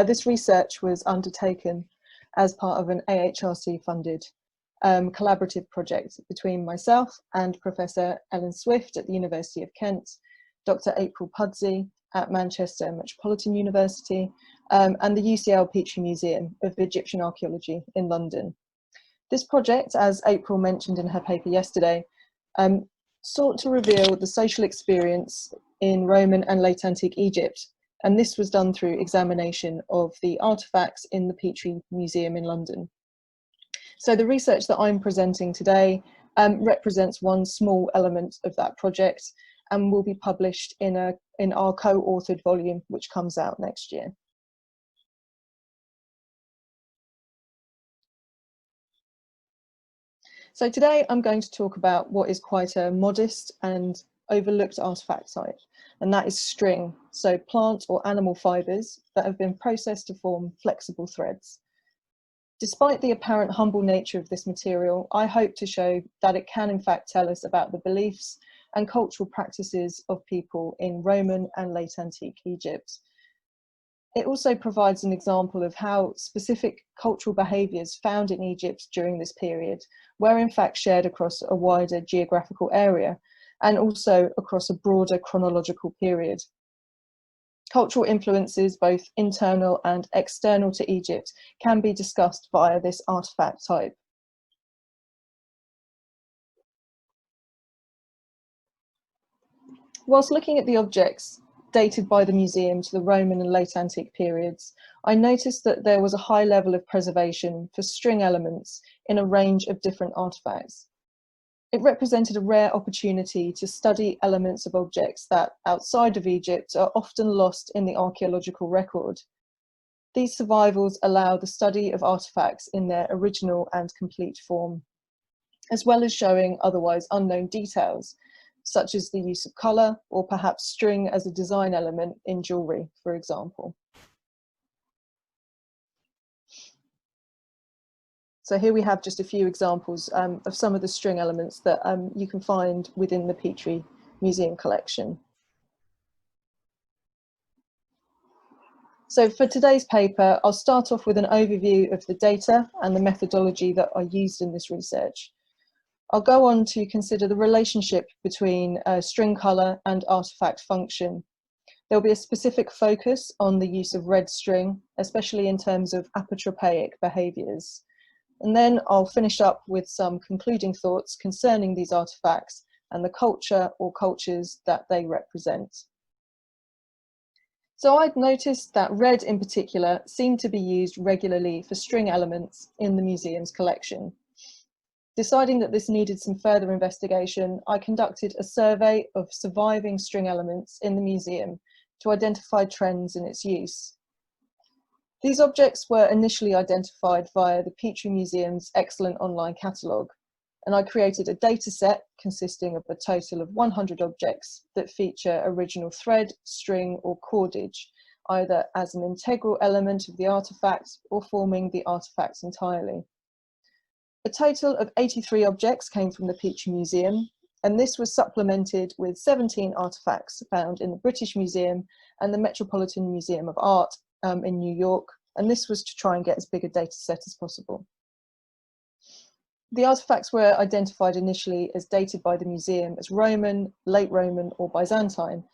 This research was undertaken as part of an AHRC funded collaborative project between myself and Professor Ellen Swift at the University of Kent, Dr. April Pudsey at Manchester Metropolitan University, and the UCL Petrie Museum of Egyptian Archaeology in London. This project, as April mentioned in her paper yesterday, sought to reveal the social experience in Roman and late antique Egypt, and this was done through examination of the artefacts in the Petrie Museum in London. So the research that I'm presenting today represents one small element of that project and will be published in our co-authored volume, which comes out next year. So today I'm going to talk about what is quite a modest and overlooked artifact type, and that is string, so plant or animal fibres that have been processed to form flexible threads. Despite the apparent humble nature of this material, I hope to show that it can in fact tell us about the beliefs and cultural practices of people in Roman and late antique Egypt. It also provides an example of how specific cultural behaviours found in Egypt during this period were in fact shared across a wider geographical area and also across a broader chronological period. Cultural influences, both internal and external to Egypt, can be discussed via this artifact type. Whilst looking at the objects dated by the museum to the Roman and late antique periods, I noticed that there was a high level of preservation for string elements in a range of different artifacts. It represented a rare opportunity to study elements of objects that, outside of Egypt, are often lost in the archaeological record. These survivals allow the study of artifacts in their original and complete form, as well as showing otherwise unknown details, such as the use of colour or perhaps string as a design element in jewellery, for example. So here we have just a few examples of some of the string elements that you can find within the Petrie Museum collection. So for today's paper, I'll start off with an overview of the data and the methodology that are used in this research. I'll go on to consider the relationship between string colour and artefact function. There'll be a specific focus on the use of red string, especially in terms of apotropaic behaviours. And then I'll finish up with some concluding thoughts concerning these artefacts and the culture or cultures that they represent. So I'd noticed that red in particular seemed to be used regularly for string elements in the museum's collection. Deciding that this needed some further investigation, I conducted a survey of surviving string elements in the museum to identify trends in its use. These objects were initially identified via the Petrie Museum's excellent online catalogue, and I created a data set consisting of a total of 100 objects that feature original thread, string or cordage, either as an integral element of the artefact or forming the artefact entirely. A total of 83 objects came from the Petrie Museum, and this was supplemented with 17 artefacts found in the British Museum and the Metropolitan Museum of Art in New York, and this was to try and get as big a data set as possible. The artefacts were identified initially as dated by the museum as Roman, late Roman or Byzantine.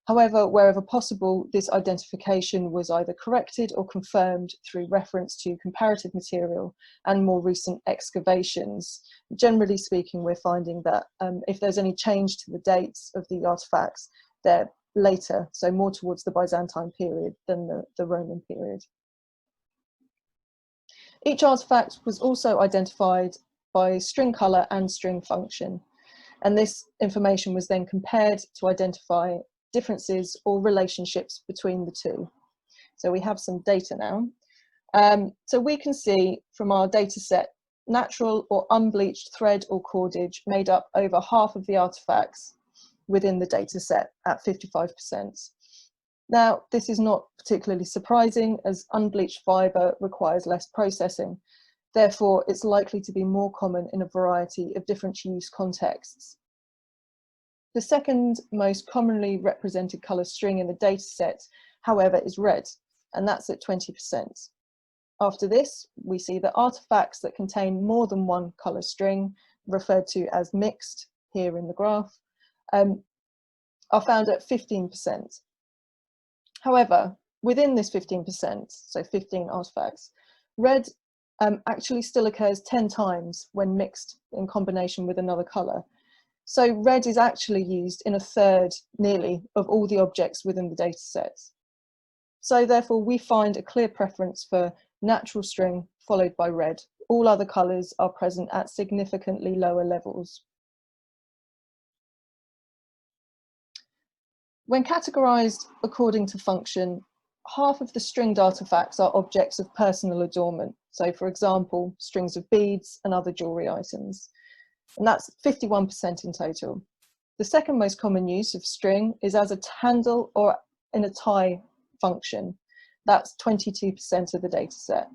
However, wherever possible, this identification was either corrected or confirmed through reference to comparative material and more recent excavations. Generally speaking, we're finding that if there's any change to the dates of the artefacts, they're later, so more towards the Byzantine period than the Roman period. Each artefact was also identified by string colour and string function, and this information was then compared to identify differences or relationships between the two. So we have some data now. So we can see from our data set, natural or unbleached thread or cordage made up over half of the artefacts within the data set at 55%. Now, this is not particularly surprising as unbleached fibre requires less processing. Therefore, it's likely to be more common in a variety of different use contexts. The second most commonly represented colour string in the data set, however, is red. and that's at 20%. After this, we see that artifacts that contain more than one colour string, referred to as mixed here in the graph, are found at 15%. However, within this 15%, so 15 artifacts, red actually still occurs 10 times when mixed in combination with another colour. So red is actually used in a third, nearly, of all the objects within the data set. So therefore, we find a clear preference for natural string followed by red. All other colours are present at significantly lower levels. When categorised according to function, half of the stringed artefacts are objects of personal adornment. So for example, strings of beads and other jewellery items. And that's 51% in total. The second most common use of string is as a handle or in a tie function. That's 22% of the data set.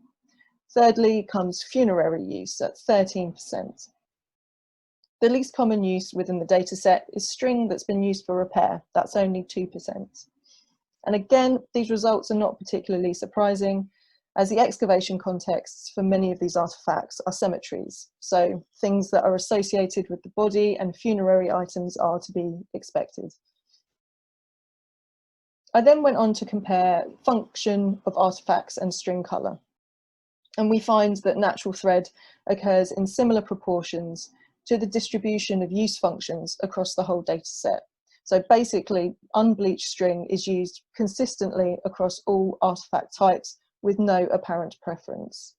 Thirdly comes funerary use at 13%. The least common use within the data set is string that's been used for repair. That's only 2%. And again, these results are not particularly surprising, as the excavation contexts for many of these artifacts are cemeteries. So things that are associated with the body and funerary items are to be expected. I then went on to compare function of artifacts and string colour. And we find that natural thread occurs in similar proportions to the distribution of use functions across the whole data set. So basically, unbleached string is used consistently across all artifact types with no apparent preference.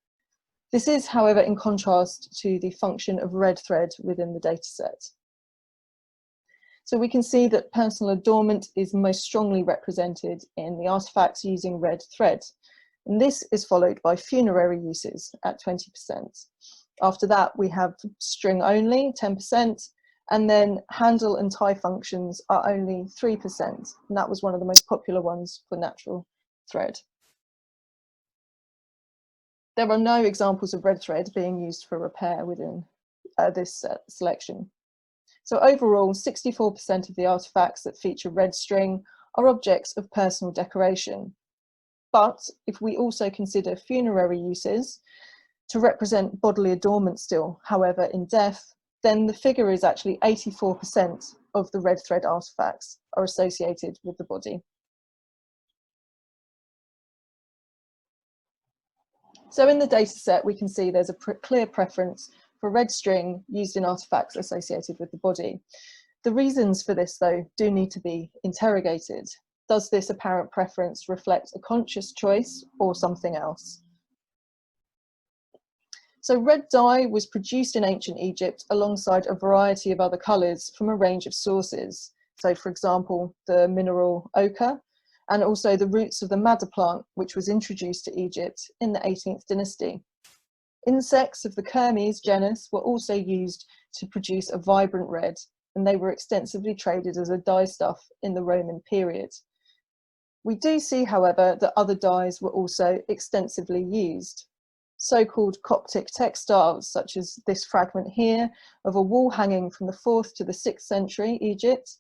This is, however, in contrast to the function of red thread within the data set. So we can see that personal adornment is most strongly represented in the artifacts using red thread. And this is followed by funerary uses at 20%. After that, we have string only, 10%, and then handle and tie functions are only 3%. And that was one of the most popular ones for natural thread. There are no examples of red thread being used for repair within this selection. So overall, 64% of the artifacts that feature red string are objects of personal decoration. But if we also consider funerary uses to represent bodily adornment still, however, in death, then the figure is actually 84% of the red thread artifacts are associated with the body. So in the data set, we can see there's a clear preference for red string used in artifacts associated with the body. The reasons for this, though, do need to be interrogated. Does this apparent preference reflect a conscious choice or something else? So red dye was produced in ancient Egypt alongside a variety of other colours from a range of sources. So for example, the mineral ochre, and also the roots of the madder plant, which was introduced to Egypt in the 18th dynasty. Insects of the Kermes genus were also used to produce a vibrant red, and they were extensively traded as a dyestuff in the Roman period. We do see, however, that other dyes were also extensively used. So-called Coptic textiles, such as this fragment here of a wall hanging from the 4th to the 6th century Egypt,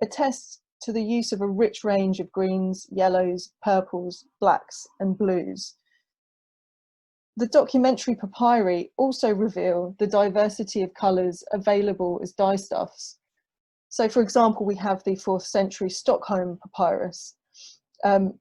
attest to the use of a rich range of greens, yellows, purples, blacks, and blues. The documentary papyri also reveal the diversity of colours available as dyestuffs. So, for example, we have the 4th century Stockholm papyrus.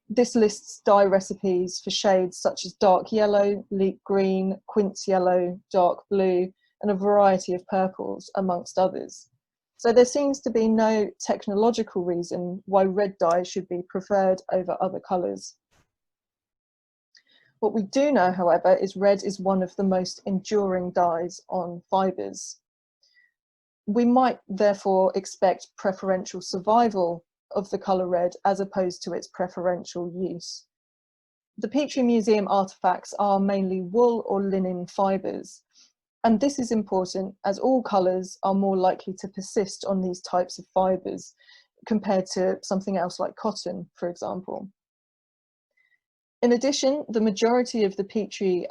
This lists dye recipes for shades such as dark yellow, leek green, quince yellow, dark blue, and a variety of purples, amongst others. So there seems to be no technological reason why red dye should be preferred over other colours. What we do know, however, is red is one of the most enduring dyes on fibres. We might therefore expect preferential survival of the colour red as opposed to its preferential use. The Petrie Museum artefacts are mainly wool or linen fibres, and this is important as all colours are more likely to persist on these types of fibres compared to something else like cotton, for example. In addition, the majority of the Petrie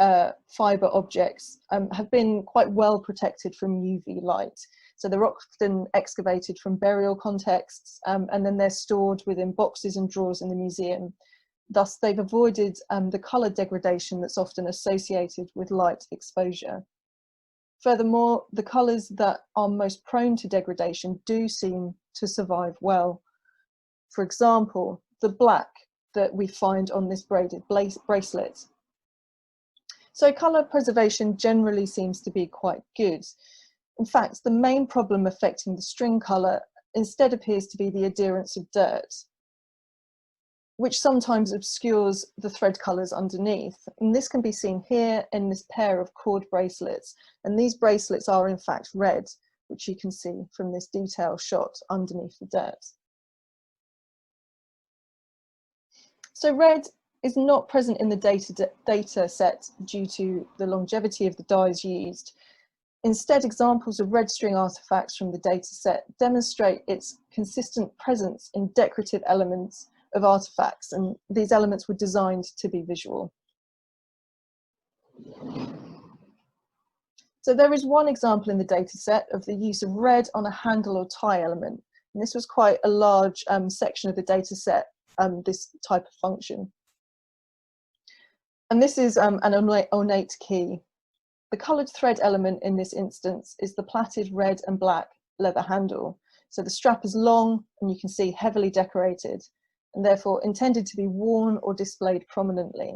fibre objects have been quite well protected from UV light. So they're often excavated from burial contexts, and then they're stored within boxes and drawers in the museum. Thus, they've avoided the colour degradation that's often associated with light exposure. Furthermore, the colours that are most prone to degradation do seem to survive well. For example, the black that we find on this braided bracelet. So colour preservation generally seems to be quite good. In fact, the main problem affecting the string colour instead appears to be the adherence of dirt, which sometimes obscures the thread colours underneath. And this can be seen here in this pair of cord bracelets. And these bracelets are in fact red, which you can see from this detail shot underneath the dirt. So red is not present in the data set due to the longevity of the dyes used. Instead, examples of red string artifacts from the data set demonstrate its consistent presence in decorative elements of artifacts, and these elements were designed to be visual. So there is one example in the data set of the use of red on a handle or tie element, and this was quite a large section of the data set, this type of function. And this is an ornate key. The coloured thread element in this instance is the plaited red and black leather handle. So the strap is long and you can see heavily decorated, and therefore intended to be worn or displayed prominently.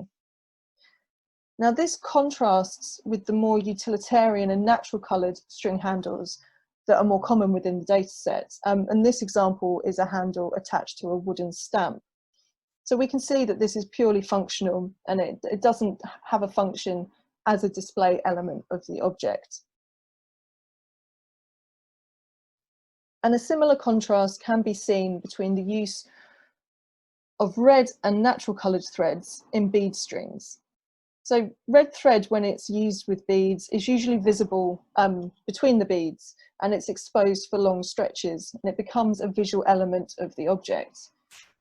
Now this contrasts with the more utilitarian and natural coloured string handles that are more common within the data set. And this example is a handle attached to a wooden stamp. So we can see that this is purely functional, and it doesn't have a function as a display element of the object. And a similar contrast can be seen between the use of red and natural coloured threads in bead strings. So red thread, when it's used with beads, is usually visible between the beads, and it's exposed for long stretches, and it becomes a visual element of the object.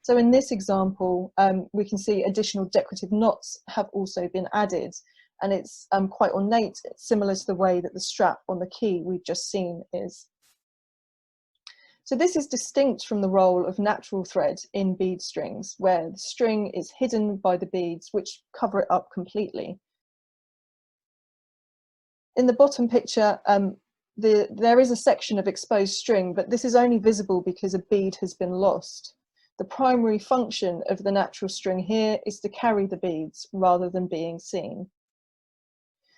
So in this example, we can see additional decorative knots have also been added, and it's quite ornate, similar to the way that the strap on the key we've just seen is. So this is distinct from the role of natural thread in bead strings, where the string is hidden by the beads, which cover it up completely. In the bottom picture, there is a section of exposed string, but this is only visible because a bead has been lost. The primary function of the natural string here is to carry the beads rather than being seen.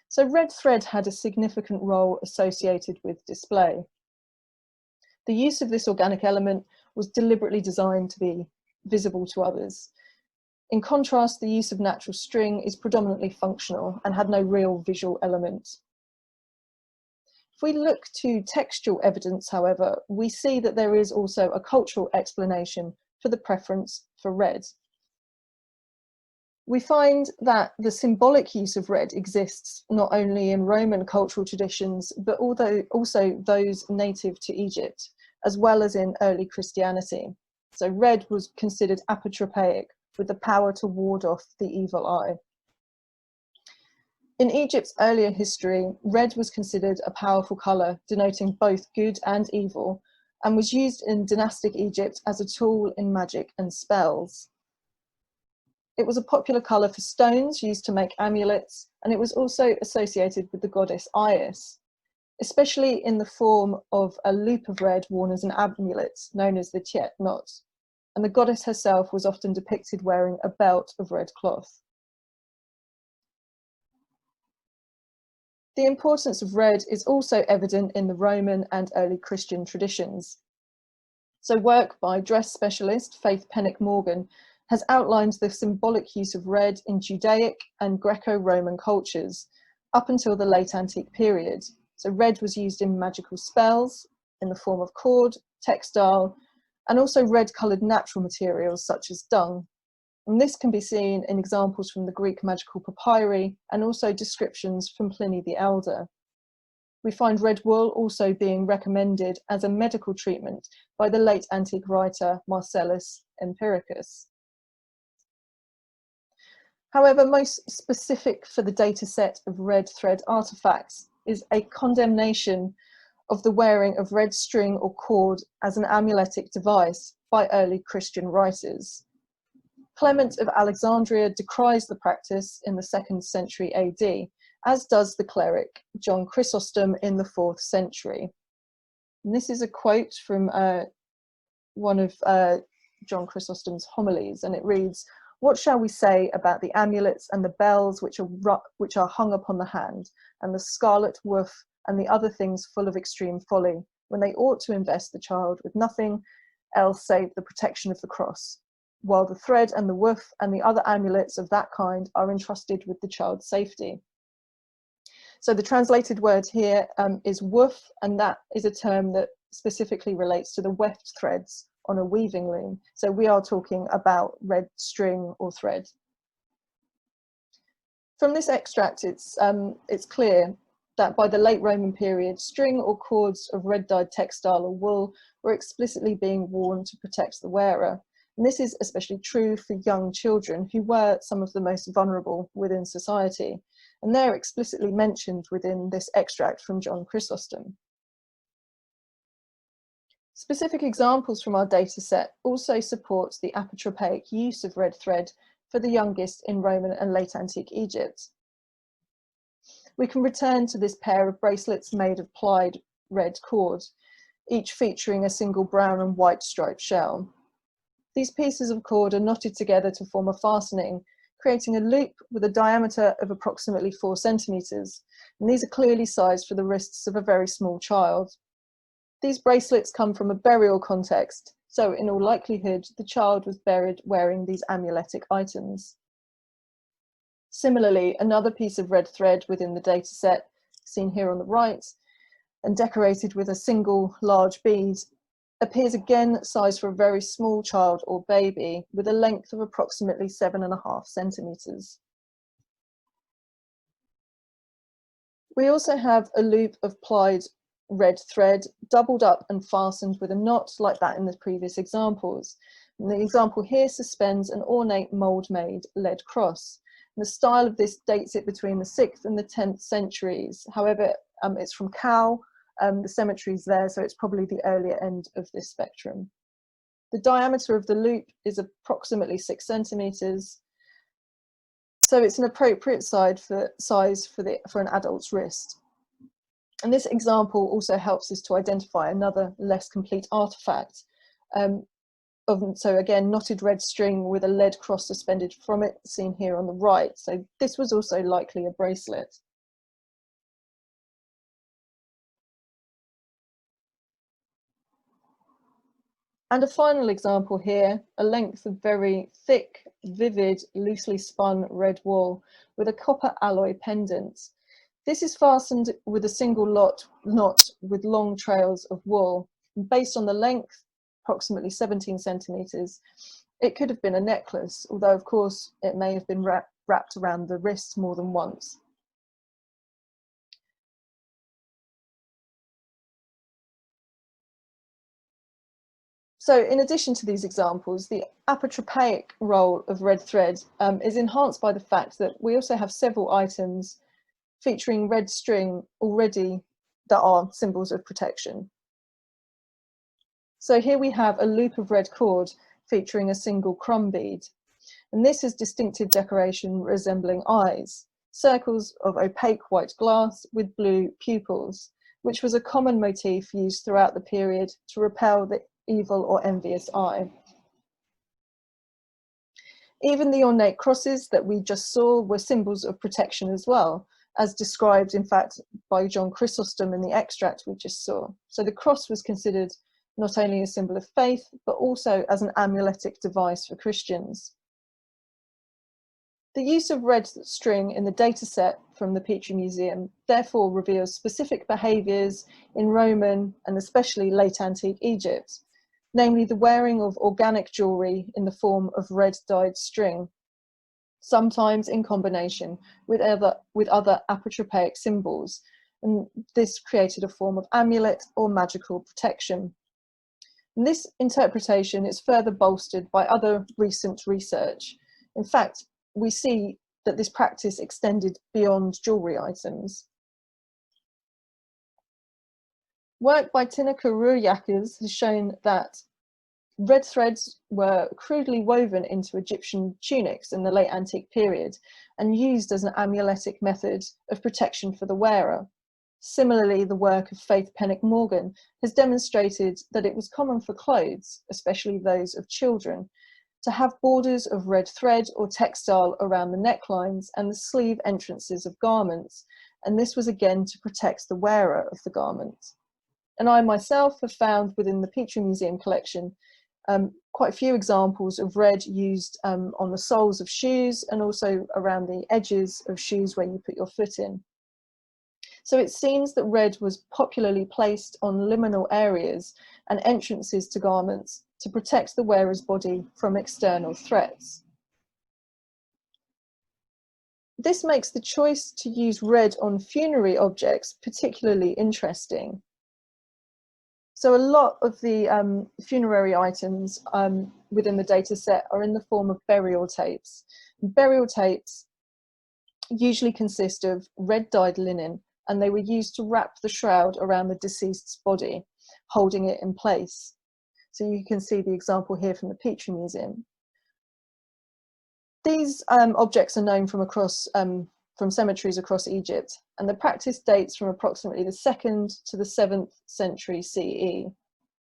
So red thread had a significant role associated with display. The use of this organic element was deliberately designed to be visible to others. In contrast, the use of natural string is predominantly functional and had no real visual element. If we look to textual evidence, however, we see that there is also a cultural explanation for the preference for red. We find that the symbolic use of red exists not only in Roman cultural traditions, but also those native to Egypt, as well as in early Christianity. So red was considered apotropaic, with the power to ward off the evil eye. In Egypt's earlier history, red was considered a powerful colour, denoting both good and evil, and was used in dynastic Egypt as a tool in magic and spells. It was a popular colour for stones used to make amulets, and it was also associated with the goddess Isis, especially in the form of a loop of red worn as an amulet, known as the tiet knot, and the goddess herself was often depicted wearing a belt of red cloth. The importance of red is also evident in the Roman and early Christian traditions. So work by dress specialist Faith Pennock Morgan has outlined the symbolic use of red in Judaic and Greco-Roman cultures up until the late antique period. So red was used in magical spells in the form of cord, textile, and also red-coloured natural materials such as dung. And this can be seen in examples from the Greek magical papyri and also descriptions from Pliny the Elder. We find red wool also being recommended as a medical treatment by the late antique writer Marcellus Empiricus. However, most specific for the data set of red thread artifacts is a condemnation of the wearing of red string or cord as an amuletic device by early Christian writers. Clement of Alexandria decries the practice in the 2nd century AD, as does the cleric John Chrysostom in the 4th century. And this is a quote from one of John Chrysostom's homilies, and it reads, "What shall we say about the amulets and the bells which are hung upon the hand, and the scarlet woof, and the other things full of extreme folly, when they ought to invest the child with nothing else save the protection of the cross, while the thread and the woof and the other amulets of that kind are entrusted with the child's safety." So the translated word here is woof, and that is a term that specifically relates to the weft threads on a weaving loom. So we are talking about red string or thread. From this extract, it's clear that by the late Roman period, string or cords of red-dyed textile or wool were explicitly being worn to protect the wearer. And this is especially true for young children, who were some of the most vulnerable within society. And they're explicitly mentioned within this extract from John Chrysostom. Specific examples from our data set also support the apotropaic use of red thread for the youngest in Roman and late antique Egypt. We can return to this pair of bracelets made of plied red cord, each featuring a single brown and white striped shell. These pieces of cord are knotted together to form a fastening, creating a loop with a diameter of approximately 4 centimeters, and these are clearly sized for the wrists of a very small child. These bracelets come from a burial context, so in all likelihood, the child was buried wearing these amuletic items. Similarly, another piece of red thread within the data set, seen here on the right, and decorated with a single large bead, appears again sized for a very small child or baby, with a length of approximately 7.5 centimeters. We also have a loop of plied red thread doubled up and fastened with a knot like that in the previous examples. And the example here suspends an ornate mould-made lead cross. And the style of this dates it between the 6th and the 10th centuries. However, it's from Cowell, the cemetery's there, so it's probably the earlier end of this spectrum. The diameter of the loop is approximately 6 centimeters, so it's an appropriate size for an adult's wrist. And this example also helps us to identify another less complete artifact. So again, knotted red string with a lead cross suspended from it, seen here on the right. So this was also likely a bracelet. And a final example here, a length of very thick, vivid, loosely spun red wool with a copper alloy pendant. This is fastened with a single knot with long trails of wool. And based on the length, approximately 17 centimeters, it could have been a necklace, although of course it may have been wrapped around the wrist more than once. So in addition to these examples, the apotropaic role of red thread is enhanced by the fact that we also have several items featuring red string already that are symbols of protection. So here we have a loop of red cord featuring a single crumb bead. And this is distinctive decoration resembling eyes, circles of opaque white glass with blue pupils, which was a common motif used throughout the period to repel the evil or envious eye. Even the ornate crosses that we just saw were symbols of protection as well, as described in fact by John Chrysostom in the extract we just saw. So the cross was considered not only a symbol of faith, but also as an amuletic device for Christians. The use of red string in the dataset from the Petrie Museum therefore reveals specific behaviours in Roman and especially late antique Egypt, namely the wearing of organic jewellery in the form of red dyed string, sometimes in combination with other apotropaic symbols, and this created a form of amulet or magical protection. And this interpretation is further bolstered by other recent research. In fact, we see that this practice extended beyond jewellery items. Work by Tineke Roerjakkers has shown that Red threads were crudely woven into Egyptian tunics in the late antique period and used as an amuletic method of protection for the wearer. Similarly, the work of Faith Pennock Morgan has demonstrated that it was common for clothes, especially those of children, to have borders of red thread or textile around the necklines and the sleeve entrances of garments, and this was again to protect the wearer of the garment. And I myself have found within the Petrie Museum collection quite a few examples of red used on the soles of shoes and also around the edges of shoes where you put your foot in. So it seems that red was popularly placed on liminal areas and entrances to garments to protect the wearer's body from external threats. This makes the choice to use red on funerary objects particularly interesting. So a lot of the funerary items within the data set are in the form of burial tapes. Burial tapes usually consist of red dyed linen, and they were used to wrap the shroud around the deceased's body, holding it in place. So you can see the example here from the Petrie Museum. These objects are known from cemeteries across Egypt, and the practice dates from approximately the 2nd to the 7th century CE.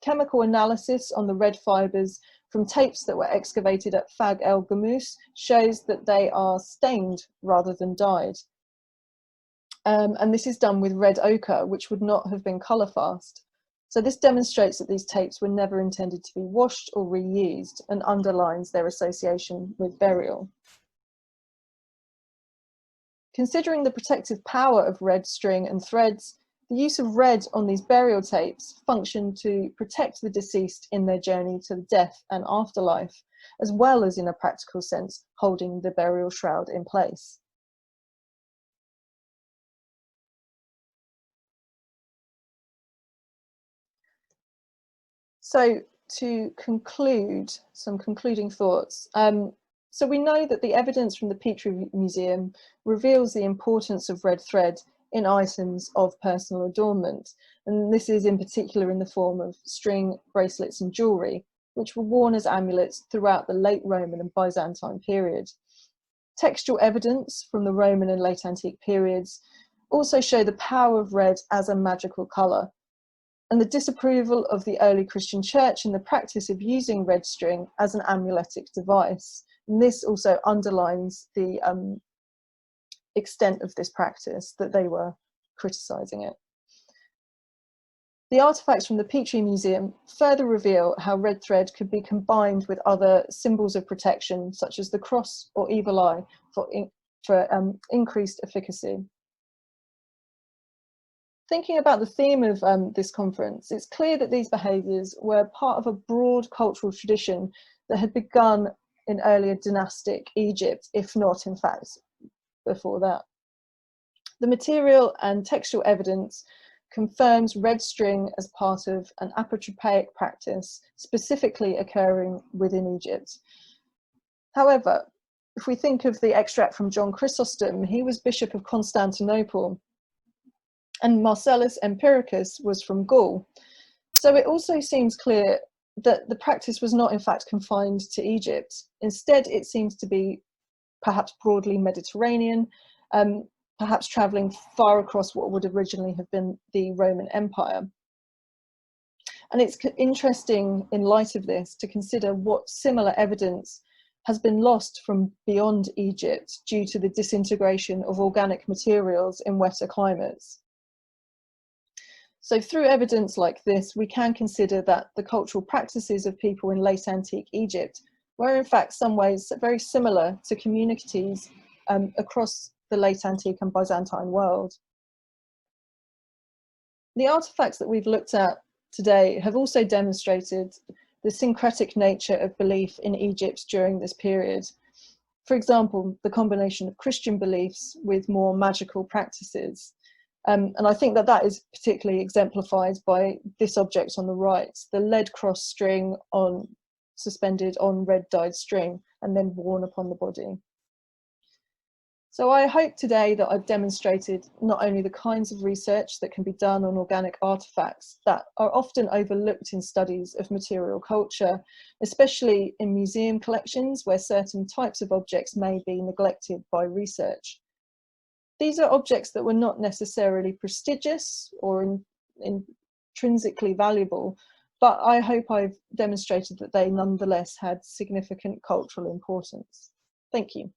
Chemical analysis on the red fibres from tapes that were excavated at Fag el Gamous shows that they are stained rather than dyed. And this is done with red ochre, which would not have been colour fast. So this demonstrates that these tapes were never intended to be washed or reused and underlines their association with burial. Considering the protective power of red string and threads, the use of red on these burial tapes functioned to protect the deceased in their journey to death and afterlife, as well as in a practical sense, holding the burial shroud in place. So to conclude, some concluding thoughts. So we know that the evidence from the Petrie Museum reveals the importance of red thread in items of personal adornment. And this is in particular in the form of string, bracelets and jewellery, which were worn as amulets throughout the late Roman and Byzantine period. Textual evidence from the Roman and late antique periods also show the power of red as a magical colour, and the disapproval of the early Christian church in the practice of using red string as an amuletic device. And this also underlines the extent of this practice, that they were criticising it. The artefacts from the Petrie Museum further reveal how red thread could be combined with other symbols of protection, such as the cross or evil eye, for increased efficacy. Thinking about the theme of this conference, it's clear that these behaviours were part of a broad cultural tradition that had begun in earlier dynastic Egypt, if not, in fact, before that. The material and textual evidence confirms red string as part of an apotropaic practice specifically occurring within Egypt. However, if we think of the extract from John Chrysostom, he was Bishop of Constantinople, and Marcellus Empiricus was from Gaul. So it also seems clear that the practice was not in fact confined to Egypt. Instead, it seems to be perhaps broadly Mediterranean, perhaps travelling far across what would originally have been the Roman Empire. And it's interesting in light of this to consider what similar evidence has been lost from beyond Egypt due to the disintegration of organic materials in wetter climates. So through evidence like this, we can consider that the cultural practices of people in late antique Egypt were in fact some ways very similar to communities across the late antique and Byzantine world. The artifacts that we've looked at today have also demonstrated the syncretic nature of belief in Egypt during this period. For example, the combination of Christian beliefs with more magical practices. And I think that that is particularly exemplified by this object on the right, the lead cross string suspended on red dyed string and then worn upon the body. So I hope today that I've demonstrated not only the kinds of research that can be done on organic artefacts that are often overlooked in studies of material culture, especially in museum collections where certain types of objects may be neglected by research. These are objects that were not necessarily prestigious or intrinsically valuable, but I hope I've demonstrated that they nonetheless had significant cultural importance. Thank you.